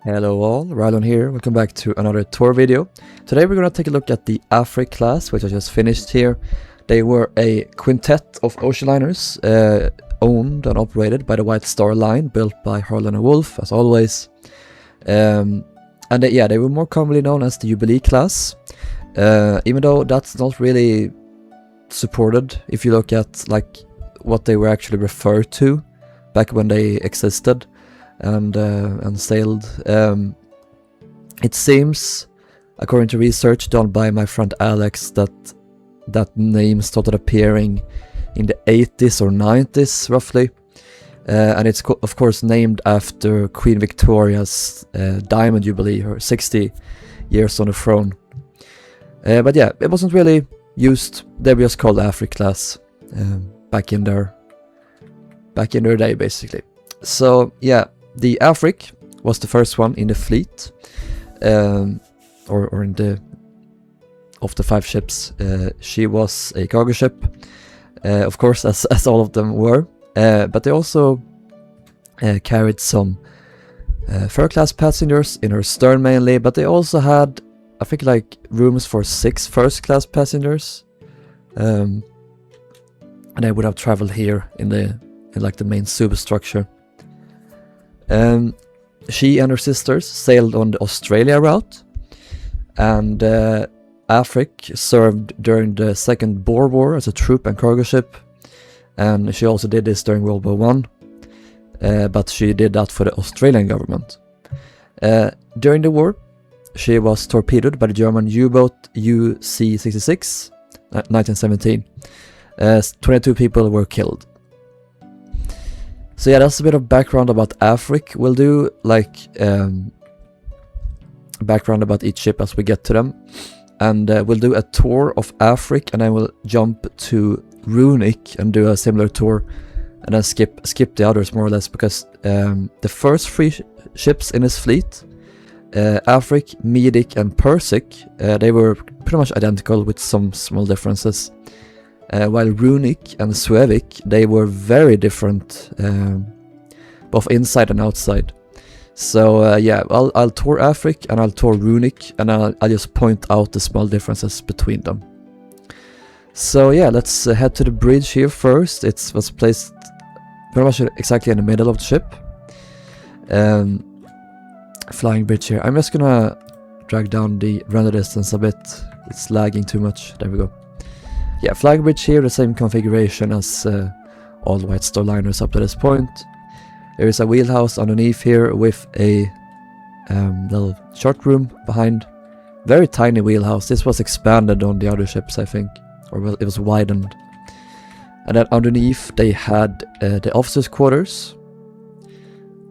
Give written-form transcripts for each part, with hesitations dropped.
Hello all, Rilhon here, welcome back to another tour video. Today we're gonna take a look at the Afric Class, which I just finished here. They were a quintet of ocean liners, owned and operated by the White Star Line, built by Harlan and Wolff, as always. They were more commonly known as the Jubilee Class, even though that's not really supported if you look at like what they were actually referred to back when they existed and sailed. It seems, according to research done by my friend Alex, that name started appearing in the 80s or 90s roughly, and it's of course named after Queen Victoria's Diamond Jubilee, her 60 years on the throne. But yeah, it wasn't really used. They were just called the Afric Class back in their day, basically. So yeah, the Afric was the first one in the fleet, or in the of the 5 ships. She was a cargo ship, of course, as all of them were. But they also carried some third-class passengers in her stern mainly. But they also had, I think, like rooms for 6 first-class passengers, and they would have traveled here in like the main superstructure. She and her sisters sailed on the Australia route, and Afric served during the Second Boer War as a troop and cargo ship, and she also did this during World War One, but she did that for the Australian government. During the war, she was torpedoed by the German U-boat UC-66, 1917. 22 people were killed. So yeah, that's a bit of background about Afric. We'll do like background about each ship as we get to them, and we'll do a tour of Afric, and then we'll jump to Runic and do a similar tour, and then skip the others more or less, because the first 3 ships in his fleet, Afric, Medic, and Persic, they were pretty much identical with some small differences. While Runic and Suevic, they were very different, both inside and outside. So yeah, I'll tour Afric and I'll tour Runic, and I'll just point out the small differences between them. So yeah, let's head to the bridge here first. It was placed pretty much exactly in the middle of the ship. Flying bridge here. I'm just gonna drag down the render distance a bit. It's lagging too much. There we go. Yeah, flag bridge here, the same configuration as all White Star liners up to this point. There is a wheelhouse underneath here with a little chart room behind. Very tiny wheelhouse. This was expanded on the other ships, I think, or well, it was widened. And then underneath they had the officers' quarters,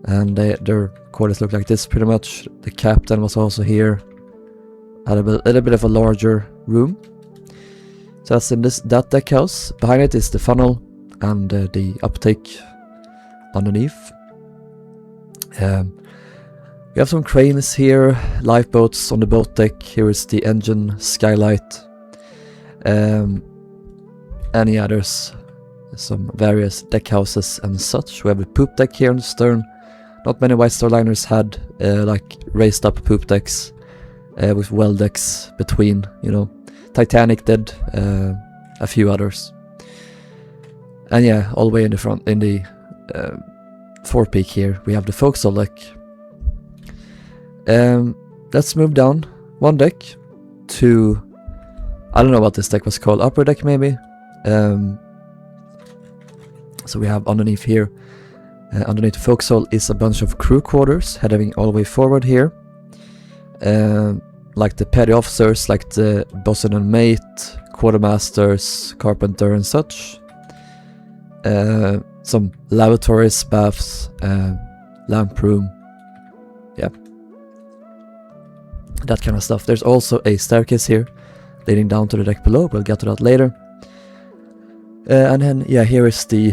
and their quarters look like this pretty much. The captain was also here. Had a little bit of a larger room. So that's in that deck house. Behind it is the funnel and the uptake underneath. We have some cranes here, lifeboats on the boat deck. Here is the engine skylight. And yeah, there's some various deck houses and such. We have a poop deck here on the stern. Not many White Star liners had like raised up poop decks with well decks between, you know. Titanic did, a few others. And yeah, all the way in the front, in the forepeak here, we have the forecastle deck. Let's move down 1 deck to, I don't know what this deck was called, upper deck maybe. So we have underneath here, underneath the forecastle is a bunch of crew quarters heading all the way forward here. Like the petty officers, like the bosun and mate, quartermasters, carpenter and such. Some lavatories, baths, lamp room, yeah, that kind of stuff. There's also a staircase here leading down to the deck below. We'll get to that later. And then yeah, here is the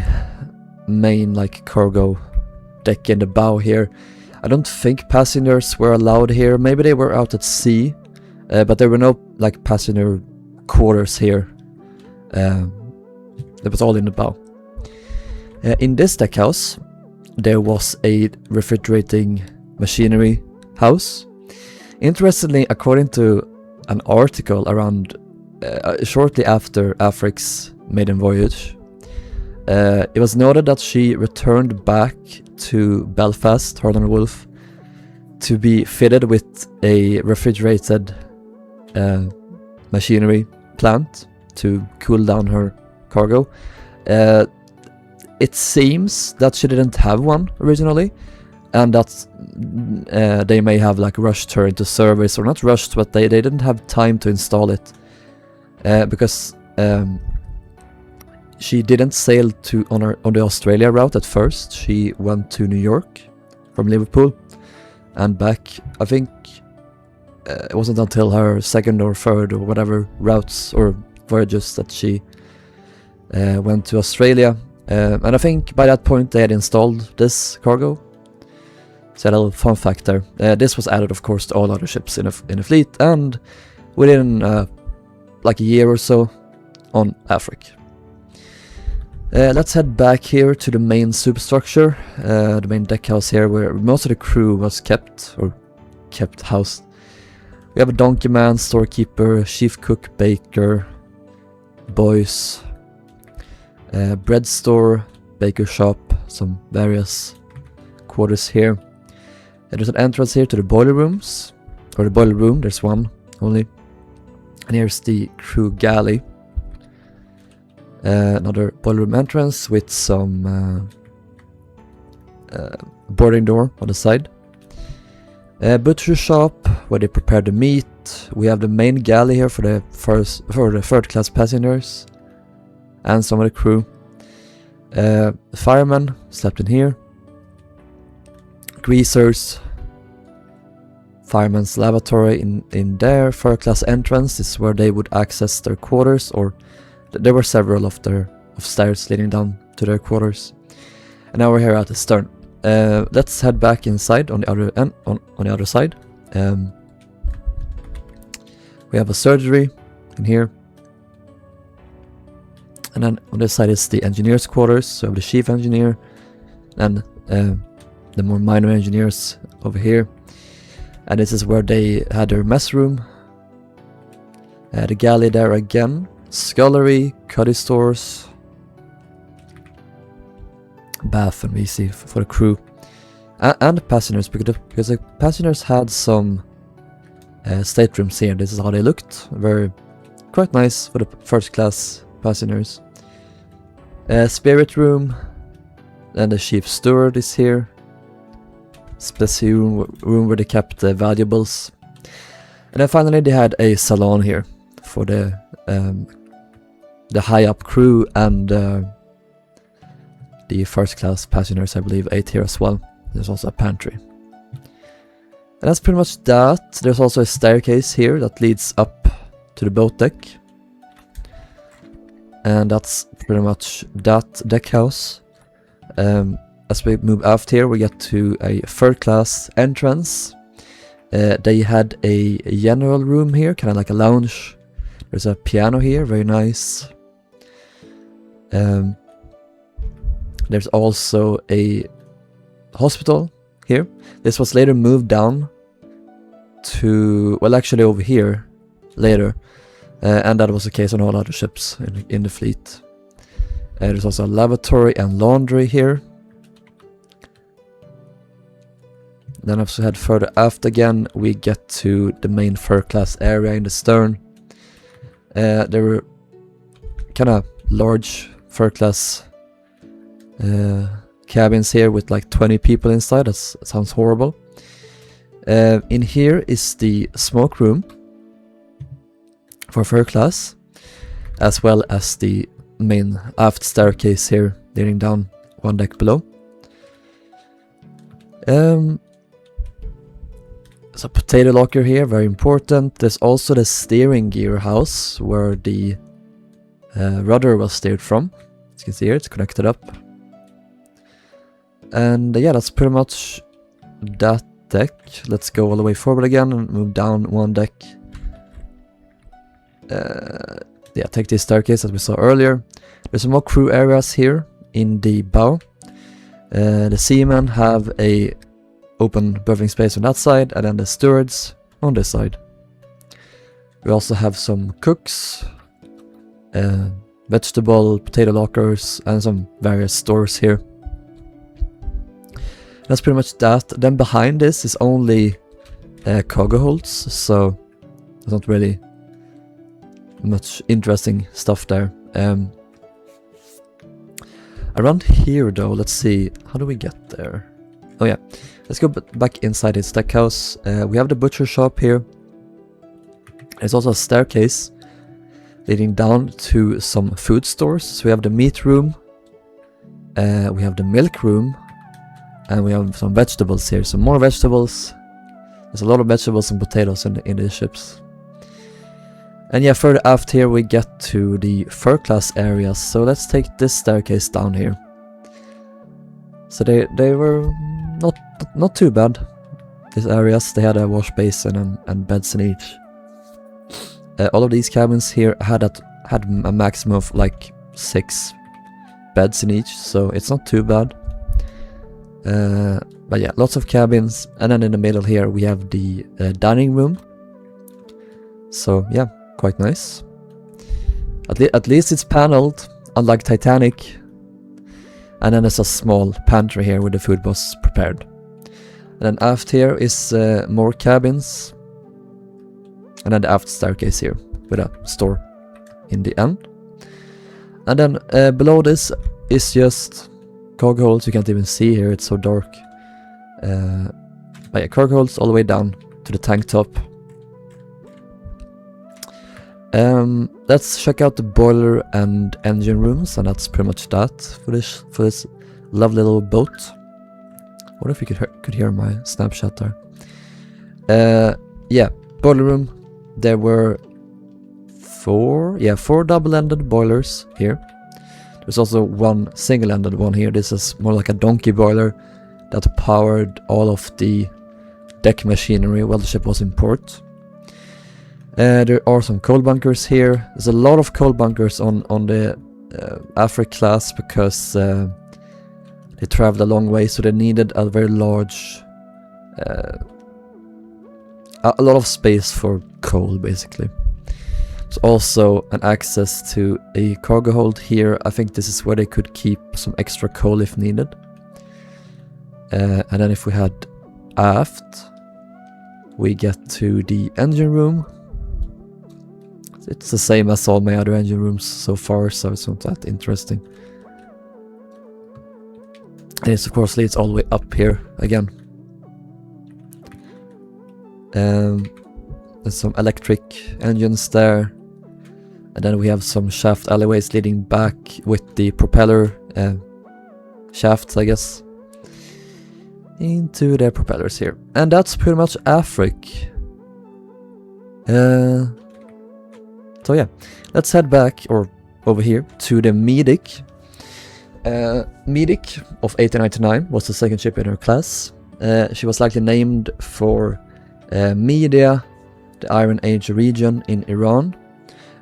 main like cargo deck in the bow here. I don't think passengers were allowed here. Maybe they were out at sea, but there were no like passenger quarters here. It was all in the bow. In this deck house, there was a refrigerating machinery house. Interestingly, according to an article around shortly after Afric's maiden voyage, it was noted that she returned back to Belfast, Harland Wolff, to be fitted with a refrigerated machinery plant to cool down her cargo. It seems that she didn't have one originally, and that they may have like rushed her into service, or not rushed, but they didn't have time to install it, because she didn't sail on the Australia route at first. She went to New York from Liverpool and back. I think it wasn't until her second or third or whatever routes or voyages that she went to Australia. And I think by that point they had installed this cargo. So a little fun fact there. This was added, of course, to all other ships in the fleet, and within like a year or so on Afric. Let's head back here to the main superstructure, the main deck house here, where most of the crew was kept housed. We have a donkey man, storekeeper, chief cook, baker, boys, bread store, baker shop, some various quarters here. There's an entrance here to the boiler rooms, or the boiler room, there's one only. And here's the crew galley. Another boiler room entrance with some boarding door on the side. Butcher shop where they prepare the meat. We have the main galley here for the third class passengers and some of the crew. Firemen slept in here. Greasers. Fireman's lavatory in their third class entrance. This is where they would access their quarters, or there were several of stairs leading down to their quarters. And now we're here at the stern. Let's head back inside on the other end, on the other side. We have a surgery in here. And then on this side is the engineer's quarters. So we have the chief engineer and the more minor engineers over here. And this is where they had their mess room. The galley there again. Scullery, cuddy stores, bath and WC for the crew and the passengers, because the passengers had some staterooms here. This is how they looked. Quite nice for the first class passengers. Spirit room, and the chief steward is here. Special room where they kept the valuables. And then finally they had a salon here for the high up crew, and the first class passengers, I believe, ate here as well. There's also a pantry. And that's pretty much that. There's also a staircase here that leads up to the boat deck. And that's pretty much that deck house. As we move aft here, we get to a third class entrance. They had a general room here, kind of like a lounge. There's a piano here, very nice. There's also a hospital here. This was later moved down to, well, actually over here later, and that was the case on all other ships in the fleet. There's also a lavatory and laundry here. Then as we head further aft again, we get to the main third class area in the stern. There were kind of large third class cabins here with like 20 people inside. That sounds horrible. In here is the smoke room for third class, as well as the main aft staircase here leading down one deck below. There's a potato locker here, very important. There's also the steering gear house where the rudder was steered from. As you can see here, it's connected up. And yeah, that's pretty much that deck. Let's go all the way forward again and move down one deck. Yeah, take this staircase as we saw earlier. There's some more crew areas here in the bow. The seamen have a open berthing space on that side, and then the stewards on this side. We also have some cooks, vegetable, potato lockers, and some various stores here. That's pretty much that. Then behind this is only cargo holds, so there's not really much interesting stuff there. Around here though, let's see, how do we get there? Oh yeah, let's go back inside the stackhouse. We have the butcher shop here. There's also a staircase leading down to some food stores. So we have the meat room, we have the milk room, and we have some vegetables here. So more vegetables. There's a lot of vegetables and potatoes in these ships. And yeah, further aft here we get to the Fur class areas. So let's take this staircase down here. So they were not too bad. These areas, they had a wash basin and beds in each. All of these cabins here had a maximum of like 6 beds in each, so it's not too bad. But yeah, lots of cabins, and then in the middle here we have the dining room. So yeah, quite nice. At least it's paneled, unlike Titanic. And then there's a small pantry here where the food was prepared. And then aft here is more cabins. And then the aft staircase here with a store in the end. And then below this is just cargo holds. You can't even see here, it's so dark. But yeah, cargo holds all the way down to the tank top. Let's check out the boiler and engine rooms, and that's pretty much that for this lovely little boat. What if you could hear my snapshot there? Yeah, boiler room. There were 4 double-ended boilers here. There's also one single-ended one here. This is more like a donkey boiler that powered all of the deck machinery while the ship was in port. There are some coal bunkers here. There's a lot of coal bunkers on the Afric class because they traveled a long way, so they needed a very large, a lot of space for coal, basically. There's also an access to a cargo hold here. I think this is where they could keep some extra coal if needed. And then if we head aft, we get to the engine room. It's the same as all my other engine rooms so far, so it's not that interesting. And it of course leads all the way up here again. There's some electric engines there. And then we have some shaft alleyways leading back with the propeller shafts, I guess, into their propellers here. And that's pretty much Afric. So yeah, let's head back, or over here, to the Medic. Medic of 1899 was the second ship in her class. She was likely named for Media, the Iron Age region in Iran.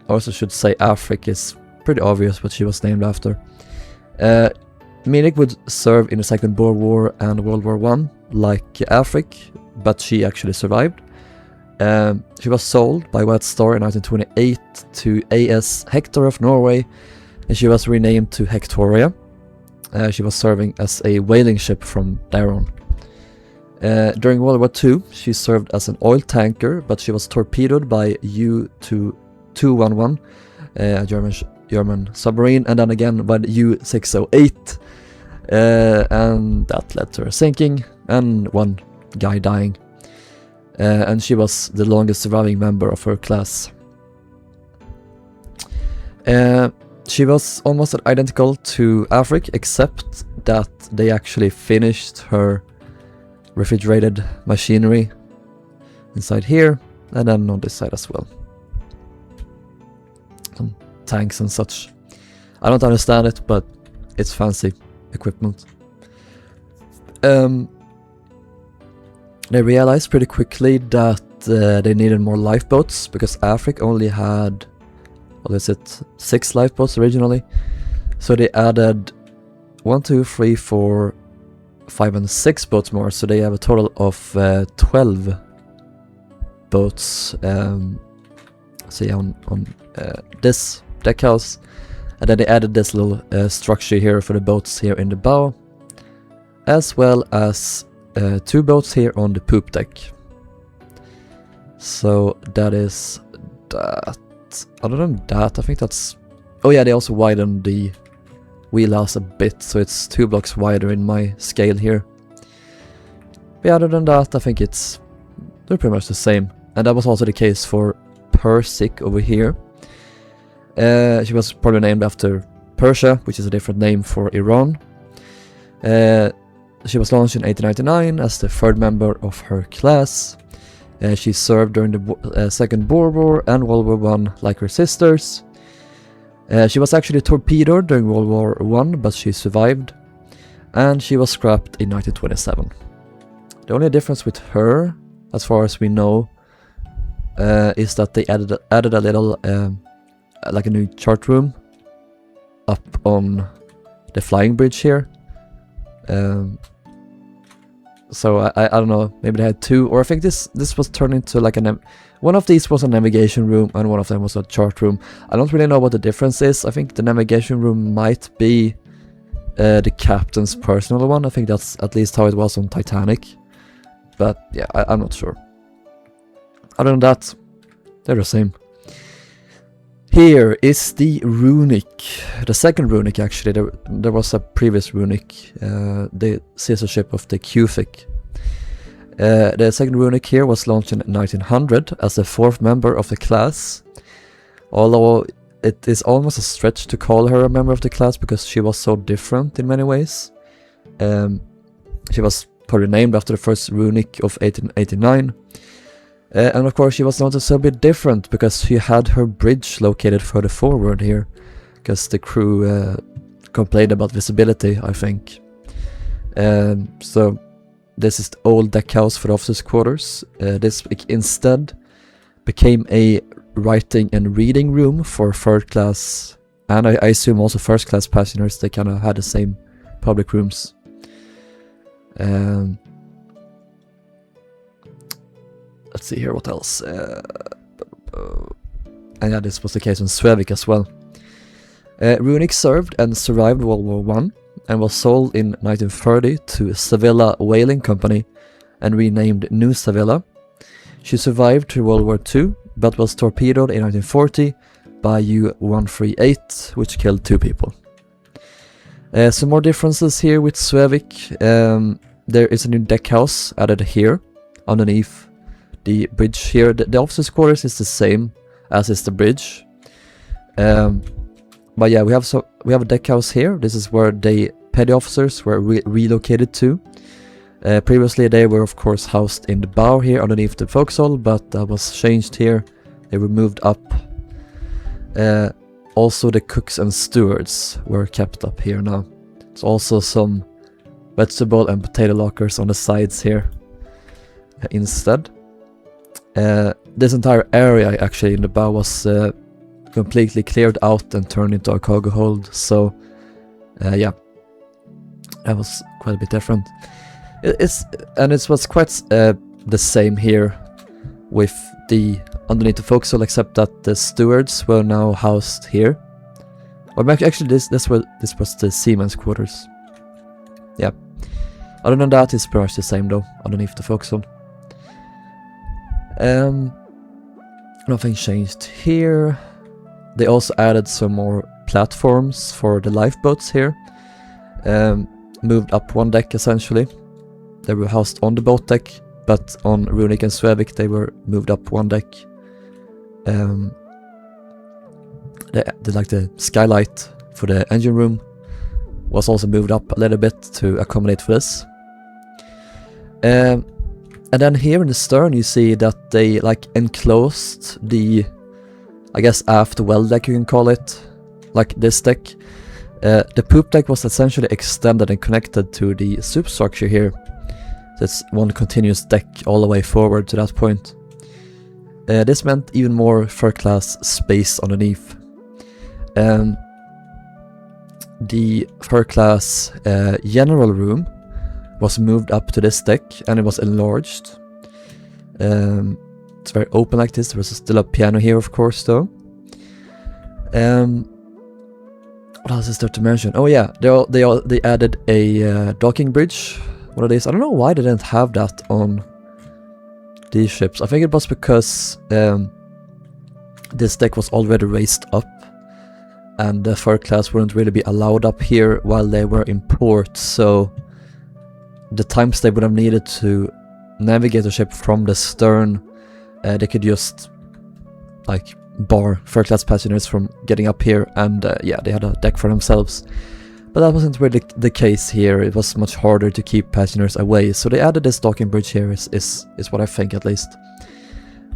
I also should say Afric is pretty obvious what she was named after. Medic would serve in the Second Boer War and World War I, like Afric, but she actually survived. She was sold by White Star in 1928 to AS Hector of Norway, and she was renamed to Hectoria. She was serving as a whaling ship from there on. During World War II, she served as an oil tanker, but she was torpedoed by U-211, a German submarine, and then again by the U-608, and that led to her sinking and one guy dying. And she was the longest surviving member of her class. She was almost identical to Afric, except that they actually finished her refrigerated machinery inside here, and then on this side as well. Some tanks and such. I don't understand it, but it's fancy equipment. They realized pretty quickly that they needed more lifeboats, because Afric only had, 6 lifeboats originally. So they added 1, 2, 3, 4, 5 and 6 boats more, so they have a total of 12 boats. See on this deck house, and then they added this little structure here for the boats here in the bow, as well as 2 boats here on the poop deck. So that is that. Other than that, I think that's... Oh yeah, they also widened the wheelhouse a bit, so it's 2 blocks wider in my scale here. But yeah, other than that, I think they're pretty much the same. And that was also the case for Persic over here. She was probably named after Persia, which is a different name for Iran. She was launched in 1899 as the 3rd member of her class. She served during the Second Boer War and World War I like her sisters. She was actually torpedoed during World War I, but she survived. And she was scrapped in 1927. The only difference with her, as far as we know, is that they added a little, like a new chart room up on the flying bridge here. So I don't know, maybe they had 2, or I think this was turned into like one of these was a navigation room and one of them was a chart room. I don't really know what the difference is. I think the navigation room might be the captain's personal one. I think that's at least how it was on Titanic. But yeah, I'm not sure. Other than that, they're the same. Here is the Runic, the second Runic actually. There was a previous Runic, the sister ship of the Suevic. The second Runic here was launched in 1900 as the 4th member of the class. Although it is almost a stretch to call her a member of the class because she was so different in many ways. She was probably named after the first Runic of 1889. And of course she was noticeably different because she had her bridge located further forward here, because the crew complained about visibility, I think. So this is the old deck house for the officers' quarters. This instead became a writing and reading room for 3rd class, and I assume also 1st class passengers. They kind of had the same public rooms. Let's see here, what else? And yeah, this was the case on Suevic as well. Runic served and survived World War I and was sold in 1930 to Sevilla Whaling Company and renamed New Sevilla. She survived through World War II, but was torpedoed in 1940 by U-138, which killed 2 people. Some more differences here with Suevic. There is a new deck house added here, underneath the bridge here. The officers' quarters is the same as is the bridge. But yeah, we have a deck house here. This is where the petty officers were relocated to. Previously they were of course housed in the bow here underneath the forecastle, but that was changed here. They were moved up. Also the cooks and stewards were kept up here now. There's also some vegetable and potato lockers on the sides here instead. This entire area actually in the bow was completely cleared out and turned into a cargo hold, so yeah, that was quite a bit different. It was quite the same here with the underneath the forecastle, except that the stewards were now housed here. Or actually this was the seaman's quarters. Yeah. Other than that, it's pretty much the same though, underneath the forecastle. Nothing changed here. They also added some more platforms for the lifeboats here. Moved up one deck essentially. They were housed on the boat deck, but on Runic and Suevic they were moved up one deck. The skylight for the engine room was also moved up a little bit to accommodate for this. And then here in the stern you see that they enclosed the, I guess, aft well deck you can call it, like this deck. The poop deck was essentially extended and connected to the superstructure here. So it's one continuous deck all the way forward to that point. This meant even more third class space underneath. The third class general room was moved up to this deck, and it was enlarged. It's very open like this. There was still a piano here, of course, though. What else is there to mention? Oh yeah, they added a docking bridge. One of these. I don't know why they didn't have that on these ships. I think it was because this deck was already raised up, and the third class wouldn't really be allowed up here while they were in port. So the times they would have needed to navigate the ship from the stern, they could just like bar third class passengers from getting up here, and yeah, they had a deck for themselves. But that wasn't really the case here. It was much harder to keep passengers away, so they added this docking bridge here, is what I think at least.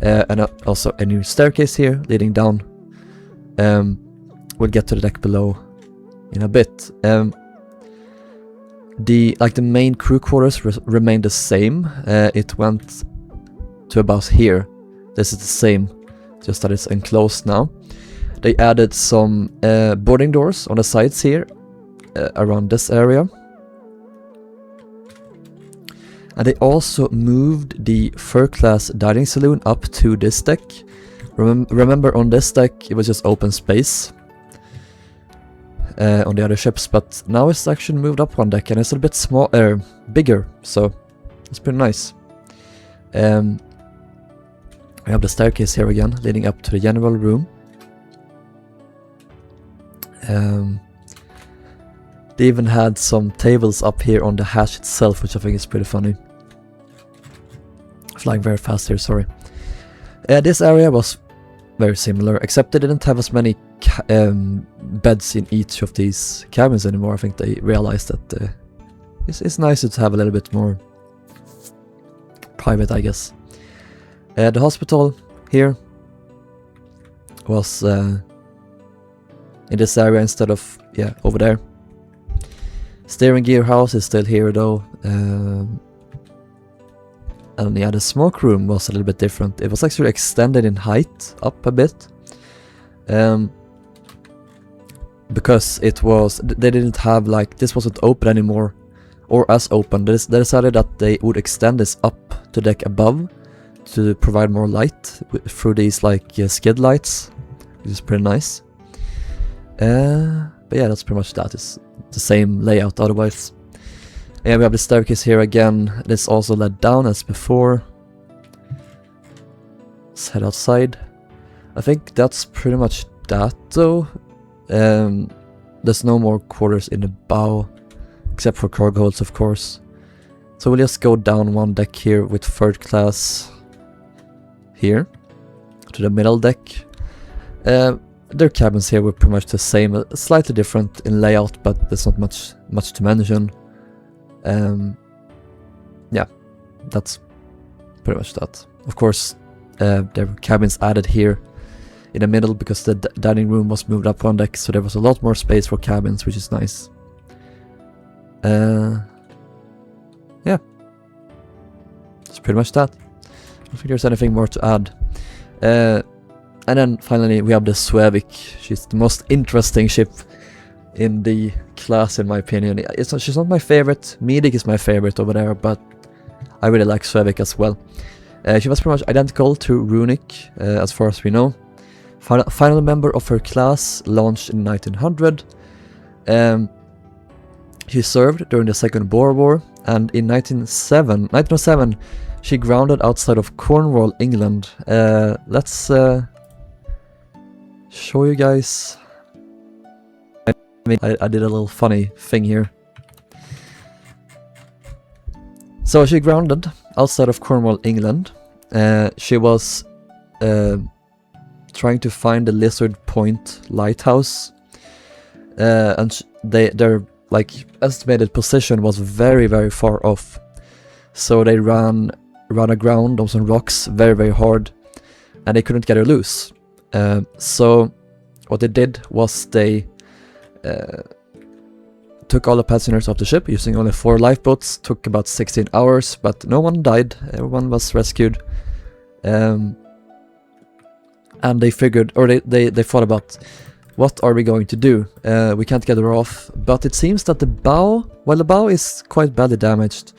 And also a new staircase here leading down. We'll get to the deck below in a bit. The main crew quarters remained the same. It went to about here. This is the same, just that it's enclosed now. They added some boarding doors on the sides here, around this area. And they also moved the third class dining saloon up to this deck. Remember on this deck it was just open space on the other ships, but now it's actually moved up one deck and it's a bit bigger, so it's pretty nice. We have the staircase here again, leading up to the general room. They even had some tables up here on the hatch itself, which I think is pretty funny. Flying very fast here, sorry. This area was very similar, except they didn't have as many beds in each of these cabins anymore. I think they realized that it's nicer to have a little bit more private, I guess. The hospital here was in this area instead of, yeah, over there. Steering gear house is still here though. And yeah, the smoke room was a little bit different. It was actually extended in height up a bit. Because it was, they didn't have like, this wasn't open anymore, or as open. They decided that they would extend this up to deck above to provide more light through these like skid lights, which is pretty nice. But yeah, that's pretty much that. It's the same layout otherwise. Yeah, we have the staircase here again. This also led down as before. Let's head outside. I think that's pretty much that though. There's no more quarters in the bow, except for cargo holds, of course. So we'll just go down one deck here with third class here to the middle deck. Their cabins here were pretty much the same, slightly different in layout, but there's not much to mention. Yeah, that's pretty much that. Of course, there were cabins added here in the middle because the dining room was moved up one deck, so there was a lot more space for cabins, which is nice. Yeah, that's pretty much that. I don't think there's anything more to add. And then finally we have the Suevic. She's the most interesting ship in the class, in my opinion. She's not my favorite. Medic is my favorite over there, but I really like Suevic as well. She was pretty much identical to Runic, as far as we know. Final member of her class, launched in 1900. She served during the Second Boer War, and in 1907, she grounded outside of Cornwall, England. Let's show you guys. I did a little funny thing here. So she grounded outside of Cornwall, England. She was trying to find the Lizard Point lighthouse, and their like estimated position was very, very far off. So they ran aground on some rocks very hard, and they couldn't get her loose. So what they did was they took all the passengers off the ship using only 4 lifeboats. Took about 16 hours, but no one died. Everyone was rescued. And they figured, or they thought about what are we going to do? We can't get her off, but it seems that the bow, well, the bow is quite badly damaged.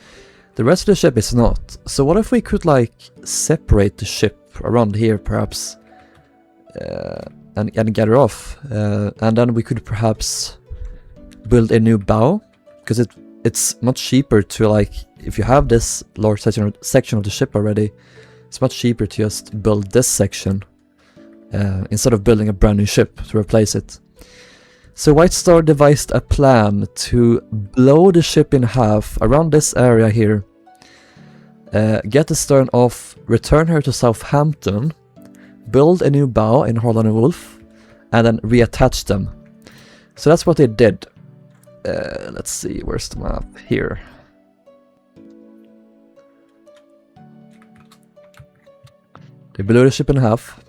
The rest of the ship is not. So what if we could like separate the ship around here perhaps, and get her off, and then we could perhaps build a new bow, because it's much cheaper to, like, if you have this large section of the ship already, it's much cheaper to just build this section instead of building a brand new ship to replace it. So White Star devised a plan to blow the ship in half around this area here, get the stern off, return her to Southampton, build a new bow in Harlan and Wolf, and then reattach them. So that's what they did. Let's see, where's the map? Here. They blew the ship in half,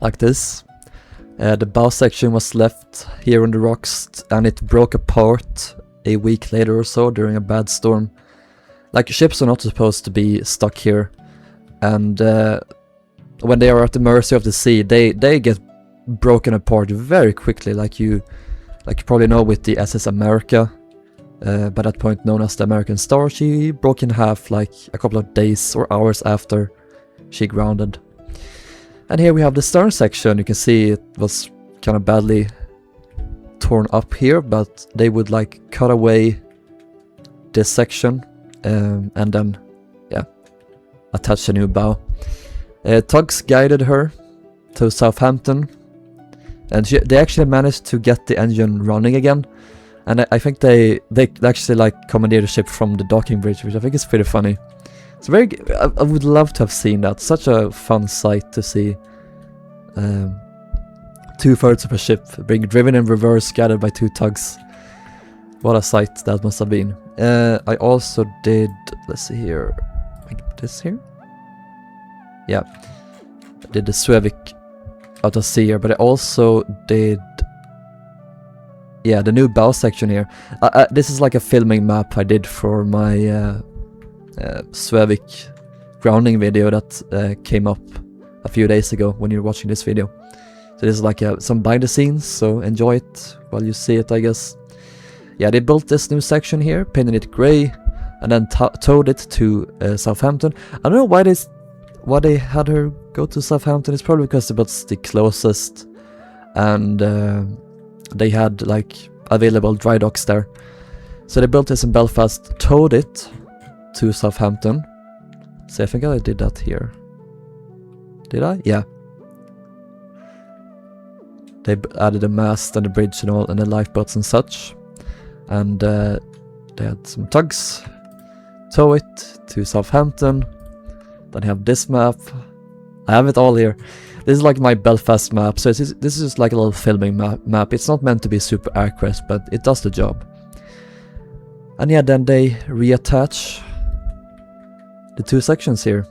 like this. The bow section was left here on the rocks, and it broke apart a week later or so during a bad storm. Like, ships are not supposed to be stuck here, and when they are at the mercy of the sea, they get broken apart very quickly, like you probably know with the SS America, by that point known as the American Star. She broke in half like a couple of days or hours after she grounded. And here we have the stern section. You can see it was kind of badly torn up here, but they would like cut away this section and then, yeah, attach a new bow. Tugs guided her to Southampton, and they actually managed to get the engine running again. And I think they actually like commandeered the ship from the docking bridge, which I think is pretty funny. It's very. I would love to have seen that. Such a fun sight to see. 2/3 of a ship being driven in reverse, guided by 2 tugs. What a sight that must have been. I also did. Let's see here. Like this here. Yeah, I did the Suevic out of sea here, but I also did, yeah, the new bow section here. This is like a filming map I did for my Suevic grounding video that came up a few days ago when you're watching this video. So this is like some behind the scenes, so enjoy it while you see it, I guess. Yeah, they built this new section here, painted it grey, and then towed it to Southampton. I don't know why they had her go to Southampton. It's probably because it was the closest, and they had like available dry docks there. So they built this in Belfast, towed it to Southampton. So I think I did that here. Did I? Yeah. They added a mast and a bridge and all, and the lifeboats and such. And they had some tugs, tow it to Southampton. Then I have this map. I have it all here. This is like my Belfast map, so this is just like a little filming map. It's not meant to be super accurate, but it does the job. And yeah, then they reattach the 2 sections here.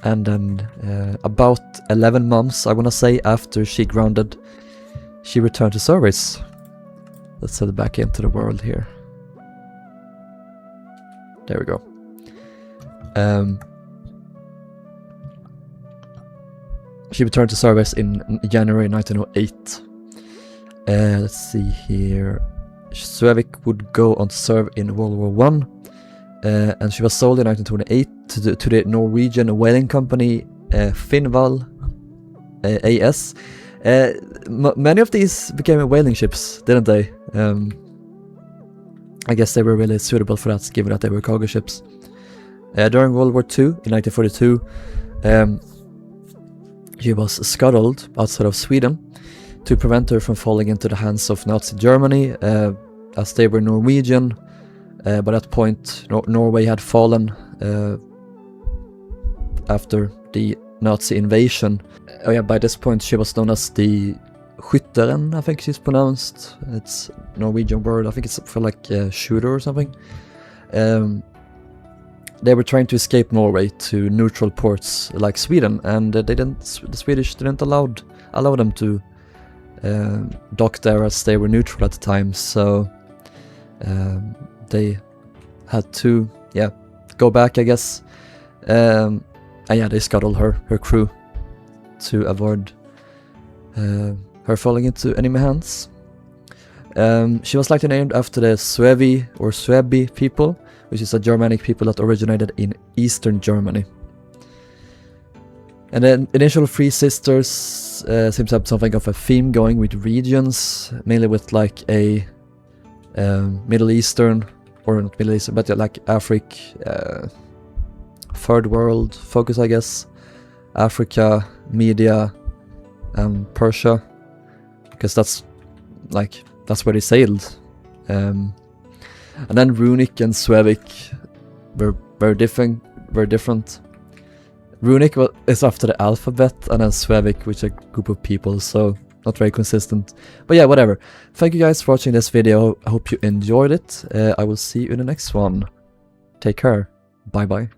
And then about 11 months, I wanna say, after she grounded, she returned to service. Let's head back into the world here. There we go. She returned to service in January 1908. Let's see here. Suevic would go on to serve in World War I, and she was sold in 1928 to the Norwegian whaling company Finnvall AS. Many of these became whaling ships, didn't they? I guess they were really suitable for that, given that they were cargo ships. During World War II, in 1942, she was scuttled outside of Sweden to prevent her from falling into the hands of Nazi Germany, as they were Norwegian. By that point, Norway had fallen after the Nazi invasion. Oh yeah, by this point she was known as the Skytteren, I think she's pronounced. It's a Norwegian word. I think it's for like shooter or something. They were trying to escape Norway to neutral ports like Sweden, and the Swedish didn't allow them to dock there, as they were neutral at the time. So they had to, go back, I guess. And yeah, they scuttled her crew to avoid her falling into enemy hands. She was likely named after the Suevi or Suebi people, which is a Germanic people that originated in Eastern Germany. And then initial three sisters seems to have something of a theme going with regions, mainly with like a Middle Eastern, or not Middle Eastern, but like Afric, third world focus, I guess. Africa, Media, and Persia, because that's where they sailed. And then Runic and Suevic were very different. Runic is after the alphabet, and then Suevic, which is a group of people, so not very consistent. But yeah, whatever. Thank you guys for watching this video. I hope you enjoyed it. I will see you in the next one. Take care. Bye bye.